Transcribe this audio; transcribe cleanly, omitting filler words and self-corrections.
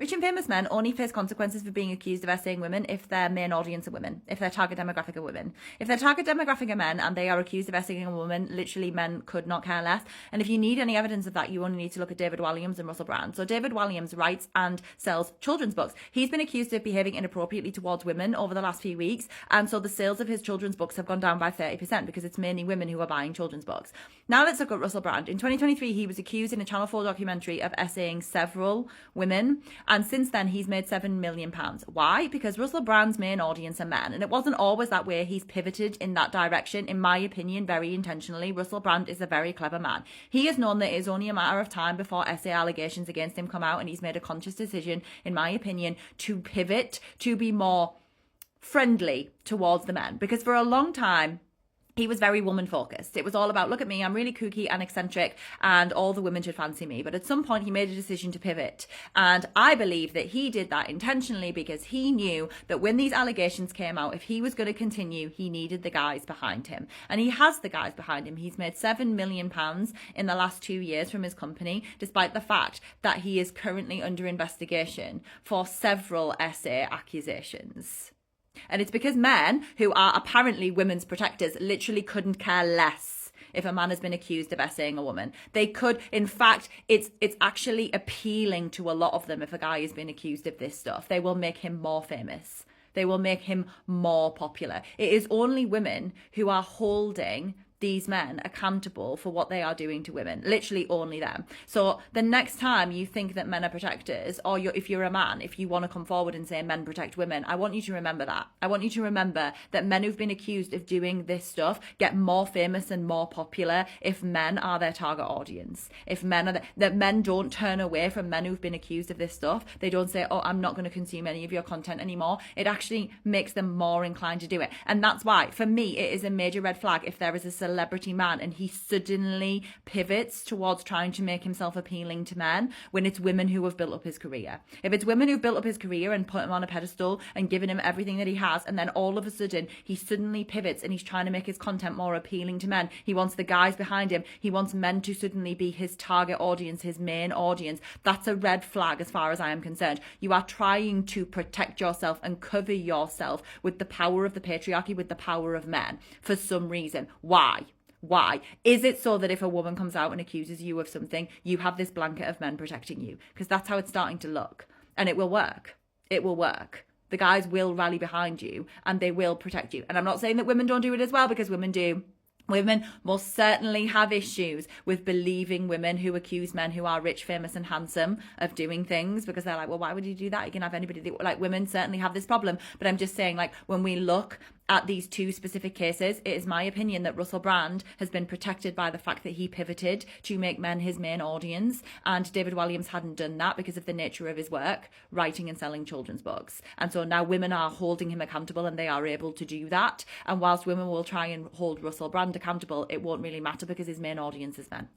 Rich and famous men only face consequences for being accused of essaying women if their main audience are women, if their target demographic are women. If their target demographic are men and they are accused of essaying a woman, literally men could not care less. And if you need any evidence of that, you only need to look at David Walliams and Russell Brand. So David Walliams writes and sells children's books. He's been accused of behaving inappropriately towards women over the last few weeks. And so the sales of his children's books have gone down by 30% because it's mainly women who are buying children's books. Now let's look at Russell Brand. In 2023, he was accused in a Channel 4 documentary of essaying several women. And since then, he's made £7 million. Why? Because Russell Brand's main audience are men. And it wasn't always that way. He's pivoted in that direction, in my opinion, very intentionally. Russell Brand is a very clever man. He has known that it is only a matter of time before essay allegations against him come out. And he's made a conscious decision, in my opinion, to pivot, to be more friendly towards the men. Because for a long time, he was very woman focused. It was all about, look at me, I'm really kooky and eccentric and all the women should fancy me. But at some point he made a decision to pivot. And I believe that he did that intentionally because he knew that when these allegations came out, if he was going to continue, he needed the guys behind him. And he has the guys behind him. He's made £7 million in the last 2 years from his company, despite the fact that he is currently under investigation for several essay accusations. And it's because men, who are apparently women's protectors, literally couldn't care less if a man has been accused of essaying a woman. They could, in fact, it's actually appealing to a lot of them if a guy has been accused of this stuff. They will make him more famous. They will make him more popular. It is only women who are holding these men accountable for what they are doing to women. Literally only them. So the next time you think that men are protectors, or if you're a man, if you want to come forward and say men protect women, I want you to remember that. I want you to remember that men who've been accused of doing this stuff get more famous and more popular if men are their target audience. If men are that men don't turn away from men who've been accused of this stuff. They don't say, oh, I'm not going to consume any of your content anymore. It actually makes them more inclined to do it. And that's why, for me, it is a major red flag if there is a celebrity man and he suddenly pivots towards trying to make himself appealing to men when it's women who have built up his career. If it's women who've built up his career and put him on a pedestal and given him everything that he has, and then all of a sudden he suddenly pivots and he's trying to make his content more appealing to men. He wants the guys behind him. He wants men to suddenly be his target audience, his main audience. That's a red flag as far as I am concerned. You are trying to protect yourself and cover yourself with the power of the patriarchy, with the power of men for some reason. Why? Why? Is it so that if a woman comes out and accuses you of something, you have this blanket of men protecting you? Because that's how it's starting to look. And it will work. It will work. The guys will rally behind you and they will protect you. And I'm not saying that women don't do it as well, because women do. Women most certainly have issues with believing women who accuse men who are rich, famous and handsome of doing things, because they're like, well, why would you do that? You can have anybody. Like, women certainly have this problem. But I'm just saying, like, when we look at these two specific cases, it is my opinion that Russell Brand has been protected by the fact that he pivoted to make men his main audience, and David Walliams hadn't done that because of the nature of his work, writing and selling children's books. And so now women are holding him accountable and they are able to do that. And whilst women will try and hold Russell Brand accountable, it won't really matter because his main audience is men.